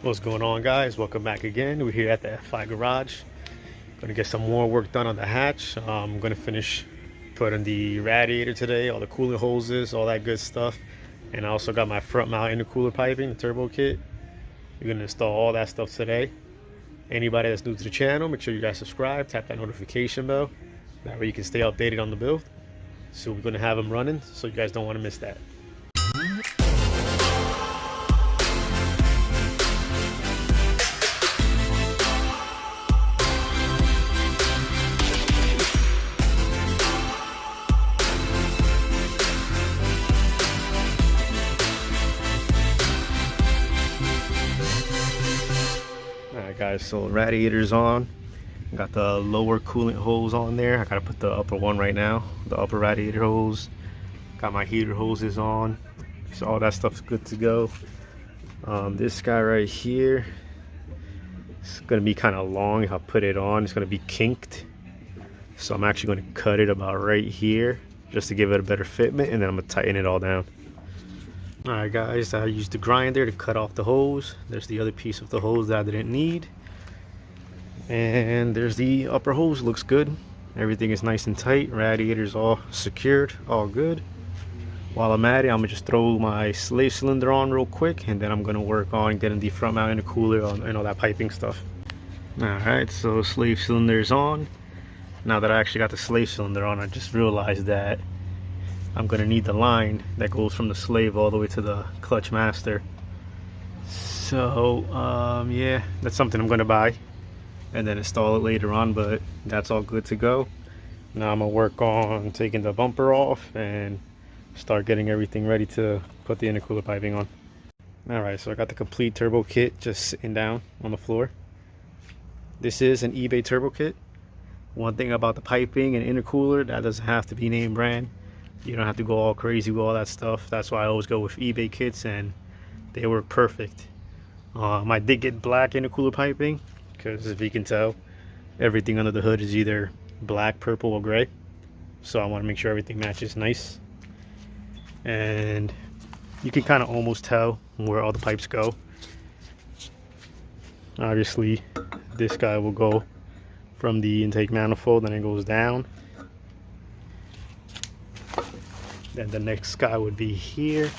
What's going on, guys? Welcome back again. We're here at the F5 garage. Gonna get some more work done on the hatch. I'm gonna finish putting the radiator today, all the coolant hoses, all that good stuff. And I also got my front mount intercooler piping, the turbo kit. We're gonna install all that stuff today. Anybody that's new to the channel, make sure you guys subscribe, tap that notification bell. That way you can stay updated on the build. So we're gonna have them running, so you guys don't wanna miss that. Alright guys, so radiator's on. Got the lower coolant hose on there. I gotta put the upper one right now, the upper radiator hose. Got my heater hoses on, so all that stuff's good to go. This guy right here, it's gonna be kind of long. If I put it on, it's gonna be kinked, so I'm actually gonna cut it about right here just to give it a better fitment, and then I'm gonna tighten it all down. Alright guys, I used the grinder to cut off the hose. There's the other piece of the hose that I didn't need. And there's the upper hose, looks good. Everything is nice and tight. Radiator's all secured, all good. While I'm at it, I'm gonna just throw my slave cylinder on real quick, and then I'm gonna work on getting the front mount intercooler and all that piping stuff. Alright, so slave cylinder is on. Now that I actually got the slave cylinder on, I just realized that I'm gonna need the line that goes from the slave all the way to the clutch master. So yeah, that's something I'm gonna buy and then install it later on, but that's all good to go. Now I'm gonna work on taking the bumper off and start getting everything ready to put the intercooler piping on. Alright, so I got the complete turbo kit just sitting down on the floor. This is an eBay turbo kit. One thing about the piping and intercooler, that doesn't have to be name brand. You don't have to go all crazy with all that stuff. That's why I always go with eBay kits, and they work perfect. I did get black intercooler piping because, if you can tell, everything under the hood is either black, purple, or gray. So I want to make sure everything matches nice. And you can kind of almost tell where all the pipes go. Obviously, this guy will go from the intake manifold, and it goes down. Then the next guy would be here.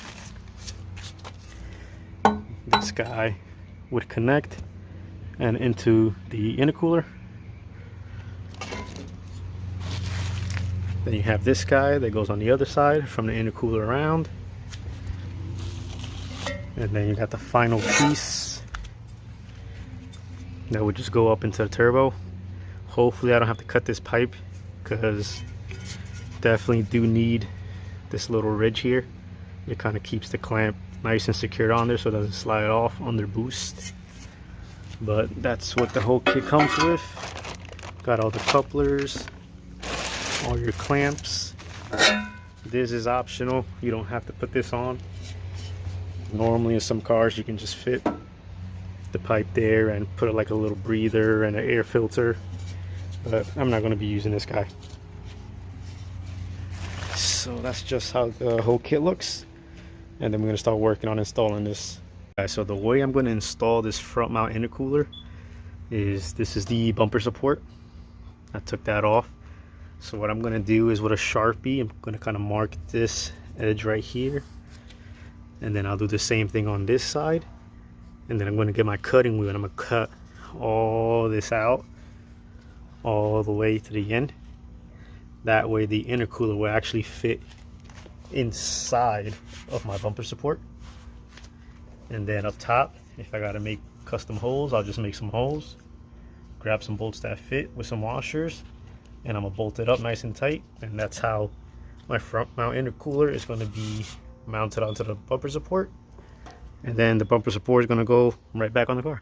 This guy would connect and into the intercooler. Then you have this guy that goes on the other side from the intercooler around. And then you got the final piece that would just go up into the turbo. Hopefully I don't have to cut this pipe, because definitely do need this little ridge here. It kind of keeps the clamp nice and secured on there so it doesn't slide off under boost. But that's what the whole kit comes with. Got all the couplers, all your clamps. This is optional, you don't have to put this on. Normally in some cars you can just fit the pipe there and put it like a little breather and an air filter, but I'm not going to be using this guy. So that's just how the whole kit looks, and then we're going to start working on installing this. Okay, so the way I'm going to install this front mount intercooler is, this is the bumper support. I took that off. So what I'm going to do is, with a Sharpie, I'm going to kind of mark this edge right here, and then I'll do the same thing on this side. And then I'm going to get my cutting wheel and I'm going to cut all this out all the way to the end. That way the intercooler will actually fit inside of my bumper support. And then up top, if I gotta make custom holes, I'll just make some holes, grab some bolts that fit with some washers, and I'm gonna bolt it up nice and tight. And that's how my front mount intercooler is going to be mounted onto the bumper support. And then the bumper support is going to go right back on the car.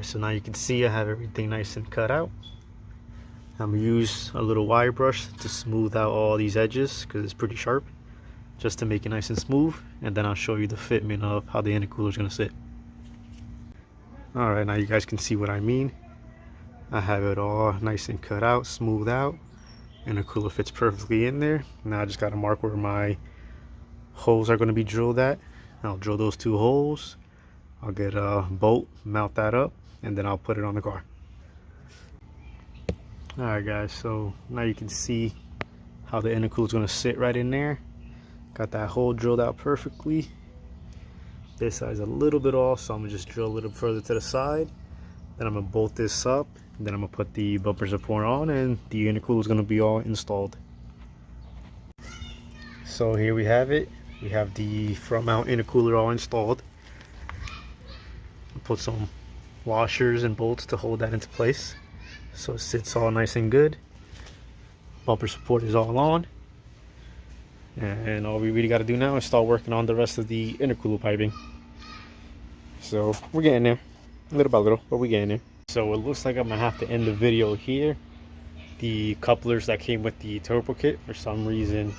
so now you can see I have everything nice and cut out. I'm gonna use a little wire brush to smooth out all these edges because it's pretty sharp, just to make it nice and smooth, and then I'll show you the fitment of how the intercooler is gonna sit. Alright, now you guys can see what I mean. I have it all nice and cut out, smooth out, and the cooler fits perfectly in there. Now I just gotta mark where my holes are gonna be drilled at. I'll drill those 2 holes. I'll get a bolt, mount that up, and then I'll put it on the car. Alright guys, so now you can see how the intercooler is going to sit right in there. Got that hole drilled out perfectly. This side's a little bit off, so I'm going to just drill a little further to the side. Then I'm going to bolt this up, then I'm going to put the bumper support on, and the intercooler is going to be all installed. So here we have it. We have the front mount intercooler all installed. I'll put some washers and bolts to hold that into place, so it sits all nice and good. Bumper support is all on, and all we really got to do now is start working on the rest of the intercooler piping. So we're getting there, little by little, but we're getting there. So it looks like I'm gonna have to end the video here. The couplers that came with the turbo kit for some reason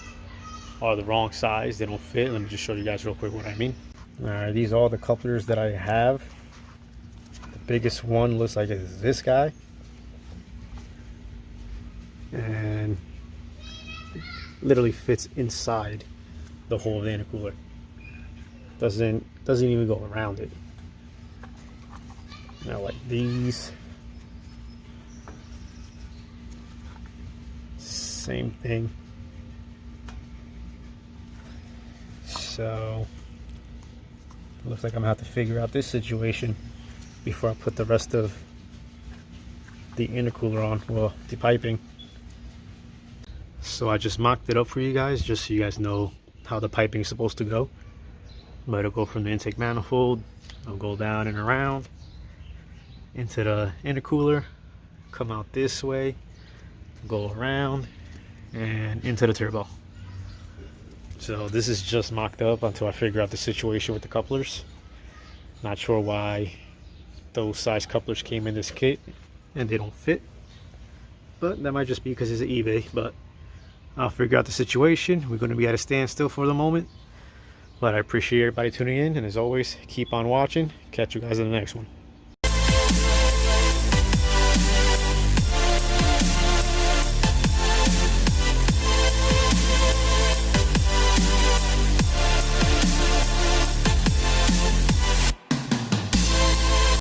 are the wrong size, they don't fit. Let me just show you guys real quick what I mean. Alright, these are all the couplers that I have. The biggest one looks like it's this guy, and literally fits inside the hole of the intercooler. Doesn't even go around it. Now like these, same thing. So looks like I'm gonna have to figure out this situation before I put the rest of the intercooler on, well, the piping. So I just mocked it up for you guys, just so you guys know how the piping is supposed to go. But it'll go from the intake manifold, it'll go down and around into the intercooler, come out this way, go around, and into the turbo. So this is just mocked up until I figure out the situation with the couplers. Not sure why those size couplers came in this kit and they don't fit, but that might just be because it's an eBay. But I'll figure out the situation. We're going to be at a standstill for the moment, but I appreciate everybody tuning in, and as always, keep on watching. Catch you guys in the next one.